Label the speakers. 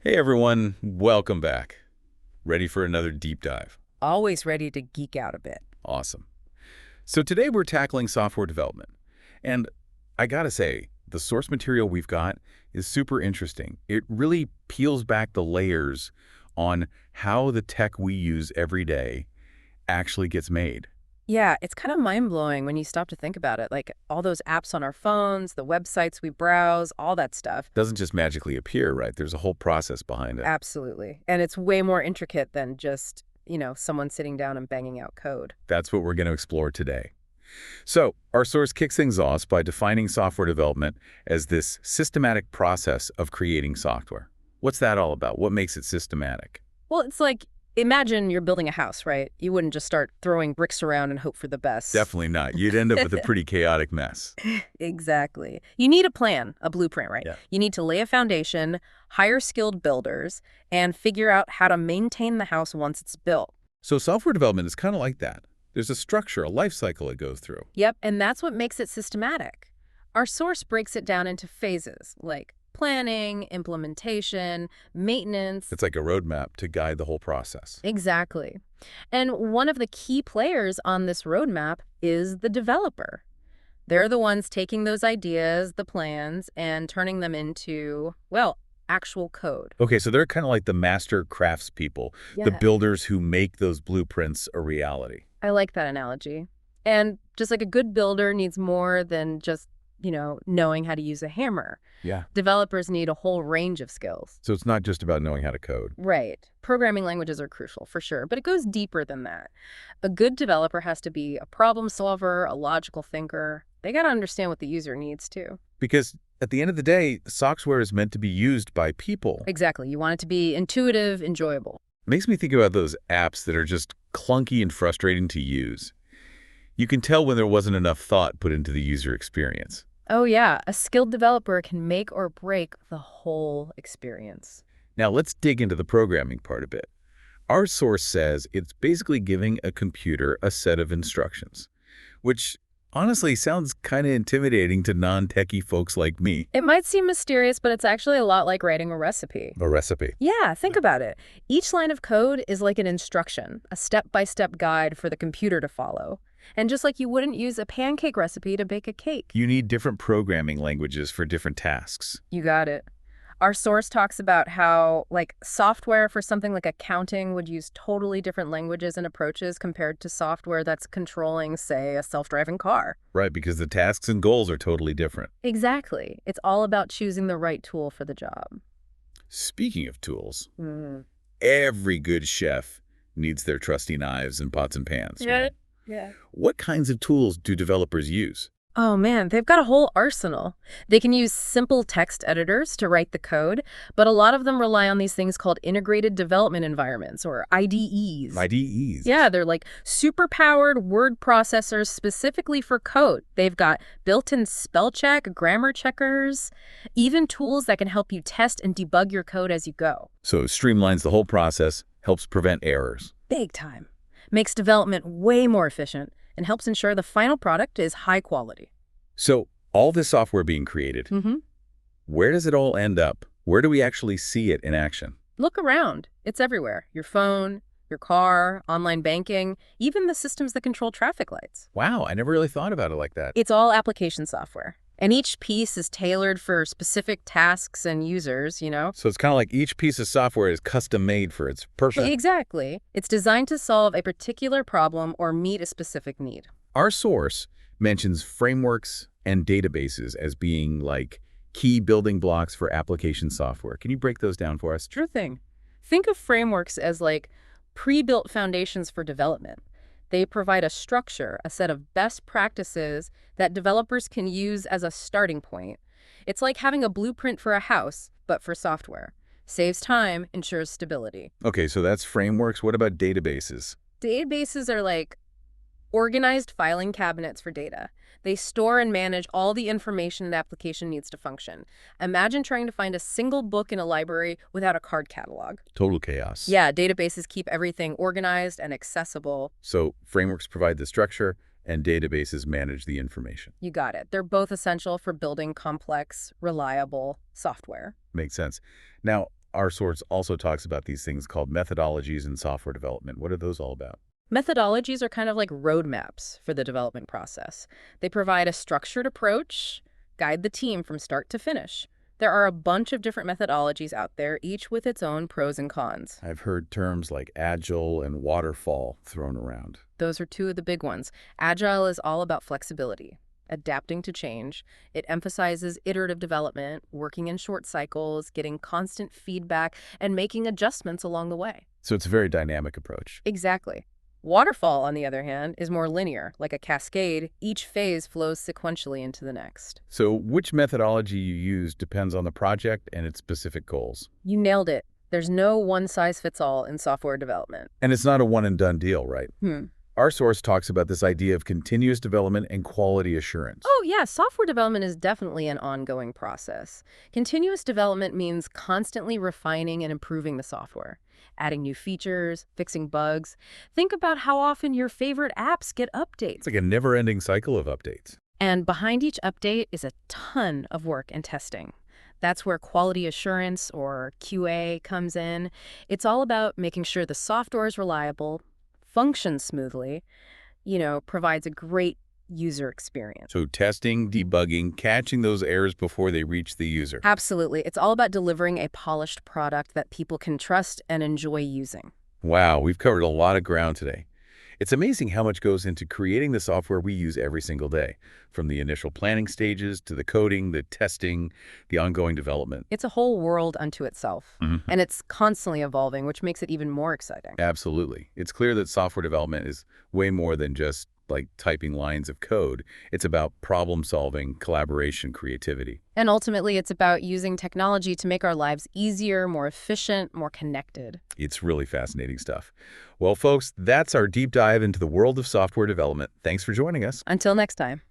Speaker 1: Hey everyone, welcome back. Ready for another deep dive?
Speaker 2: Always ready to geek out a bit.
Speaker 1: Awesome. So today we're tackling software development. And I gotta say, the source material we've got is super interesting. It really peels back the layers on how the tech we use every day actually gets made.
Speaker 2: Yeah, it's kind of mind-blowing when you stop to think about it. Like all those apps on our phones, the websites we browse, all that stuff.
Speaker 1: Doesn't just magically appear, right? There's a whole process behind it.
Speaker 2: Absolutely. And it's way more intricate than just, someone sitting down and banging out code.
Speaker 1: That's what we're going to explore today. So, our source kicks things off by defining software development as this systematic process of creating software. What's that all about? What makes it systematic?
Speaker 2: Well, it's like, imagine you're building a house, right? You wouldn't just start throwing bricks around and hope for the best.
Speaker 1: Definitely not. You'd end up with a pretty chaotic mess.
Speaker 2: Exactly. You need a plan, a blueprint, right?
Speaker 1: Yeah.
Speaker 2: You need to lay a foundation, hire skilled builders, and figure out how to maintain the house once it's built.
Speaker 1: So software development is kind of like that. There's a structure, a life cycle it goes through.
Speaker 2: Yep, and that's what makes it systematic. Our source breaks it down into phases, like planning, implementation, maintenance.
Speaker 1: It's like a roadmap to guide the whole process.
Speaker 2: Exactly. And one of the key players on this roadmap is the developer. They're the ones taking those ideas, the plans, and turning them into, well, actual code.
Speaker 1: Okay, so they're kind of like the master craftspeople, the
Speaker 2: Yeah.
Speaker 1: builders who make those blueprints a reality.
Speaker 2: I like that analogy. And just like a good builder needs more than just, knowing how to use a hammer.
Speaker 1: Yeah.
Speaker 2: Developers need a whole range of skills.
Speaker 1: So it's not just about knowing how to code.
Speaker 2: Right. Programming languages are crucial, for sure, but it goes deeper than that. A good developer has to be a problem solver, a logical thinker. They got to understand what the user needs, too.
Speaker 1: Because at the end of the day, software is meant to be used by people.
Speaker 2: Exactly. You want it to be intuitive, enjoyable.
Speaker 1: Makes me think about those apps that are just clunky and frustrating to use. You can tell when there wasn't enough thought put into the user experience.
Speaker 2: Oh, yeah. A skilled developer can make or break the whole experience.
Speaker 1: Now let's dig into the programming part a bit. Our source says it's basically giving a computer a set of instructions, which honestly sounds kind of intimidating to non-techie folks like me.
Speaker 2: It might seem mysterious, but it's actually a lot like writing a recipe.
Speaker 1: A recipe.
Speaker 2: Yeah, think about it. Each line of code is like an instruction, a step-by-step guide for the computer to follow. And just like you wouldn't use a pancake recipe to bake a cake.
Speaker 1: You need different programming languages for different tasks.
Speaker 2: You got it. Our source talks about how, software for something like accounting would use totally different languages and approaches compared to software that's controlling, say, a self-driving car.
Speaker 1: Right, because the tasks and goals are totally different.
Speaker 2: Exactly. It's all about choosing the right tool for the job.
Speaker 1: Speaking of tools,
Speaker 2: Mm.
Speaker 1: every good chef needs their trusty knives and pots and pans. Right?
Speaker 2: Yeah.
Speaker 1: What kinds of tools do developers use?
Speaker 2: Oh man, they've got a whole arsenal. They can use simple text editors to write the code, but a lot of them rely on these things called integrated development environments, or IDEs.
Speaker 1: IDEs.
Speaker 2: Yeah, they're like super-powered word processors specifically for code. They've got built-in spell check, grammar checkers, even tools that can help you test and debug your code as you go.
Speaker 1: So it streamlines the whole process, helps prevent errors.
Speaker 2: Big time. Makes development way more efficient and helps ensure the final product is high quality.
Speaker 1: So all this software being created,
Speaker 2: Mm-hmm.
Speaker 1: where does it all end up? Where do we actually see it in action?
Speaker 2: Look around. It's everywhere. Your phone, your car, online banking, even the systems that control traffic lights.
Speaker 1: Wow, I never really thought about it like that.
Speaker 2: It's all application software. And each piece is tailored for specific tasks and users,
Speaker 1: So it's kind of like each piece of software is custom made for its purpose.
Speaker 2: Exactly. It's designed to solve a particular problem or meet a specific need.
Speaker 1: Our source mentions frameworks and databases as being like key building blocks for application software. Can you break those down for us?
Speaker 2: Sure thing. Think of frameworks as like pre-built foundations for development. They provide a structure, a set of best practices that developers can use as a starting point. It's like having a blueprint for a house, but for software. Saves time, ensures stability.
Speaker 1: Okay, so that's frameworks. What about databases?
Speaker 2: Databases are like organized filing cabinets for data. They store and manage all the information an application needs to function. Imagine trying to find a single book in a library without a card catalog.
Speaker 1: Total chaos.
Speaker 2: Yeah, databases keep everything organized and accessible.
Speaker 1: So frameworks provide the structure and databases manage the information.
Speaker 2: You got it. They're both essential for building complex, reliable software.
Speaker 1: Makes sense. Now, our source also talks about these things called methodologies in software development. What are those all about?
Speaker 2: Methodologies are kind of like roadmaps for the development process. They provide a structured approach, guide the team from start to finish. There are a bunch of different methodologies out there, each with its own pros and cons.
Speaker 1: I've heard terms like Agile and Waterfall thrown around.
Speaker 2: Those are two of the big ones. Agile is all about flexibility, adapting to change. It emphasizes iterative development, working in short cycles, getting constant feedback, and making adjustments along the way.
Speaker 1: So it's a very dynamic approach.
Speaker 2: Exactly. Waterfall, on the other hand, is more linear. Like a cascade, each phase flows sequentially into the next.
Speaker 1: So which methodology you use depends on the project and its specific goals.
Speaker 2: You nailed it. There's no one-size-fits-all in software development.
Speaker 1: And it's not a one-and-done deal, right? Our source talks about this idea of continuous development and quality assurance.
Speaker 2: Oh, yeah, software development is definitely an ongoing process. Continuous development means constantly refining and improving the software, adding new features, fixing bugs. Think about how often your favorite apps get updates.
Speaker 1: It's like a never-ending cycle of updates.
Speaker 2: And behind each update is a ton of work and testing. That's where quality assurance, or QA, comes in. It's all about making sure the software is reliable, functions smoothly, provides a great user experience.
Speaker 1: So testing, debugging, catching those errors before they reach the user.
Speaker 2: Absolutely. It's all about delivering a polished product that people can trust and enjoy using.
Speaker 1: Wow, we've covered a lot of ground today. It's amazing how much goes into creating the software we use every single day, from the initial planning stages to the coding, the testing, the ongoing development.
Speaker 2: It's a whole world unto itself, and it's constantly evolving, which makes it even more exciting.
Speaker 1: Absolutely. It's clear that software development is way more than just like typing lines of code. It's about problem solving, collaboration, creativity.
Speaker 2: And ultimately, it's about using technology to make our lives easier, more efficient, more connected.
Speaker 1: It's really fascinating stuff. Well, folks, that's our deep dive into the world of software development. Thanks for joining us.
Speaker 2: Until next time.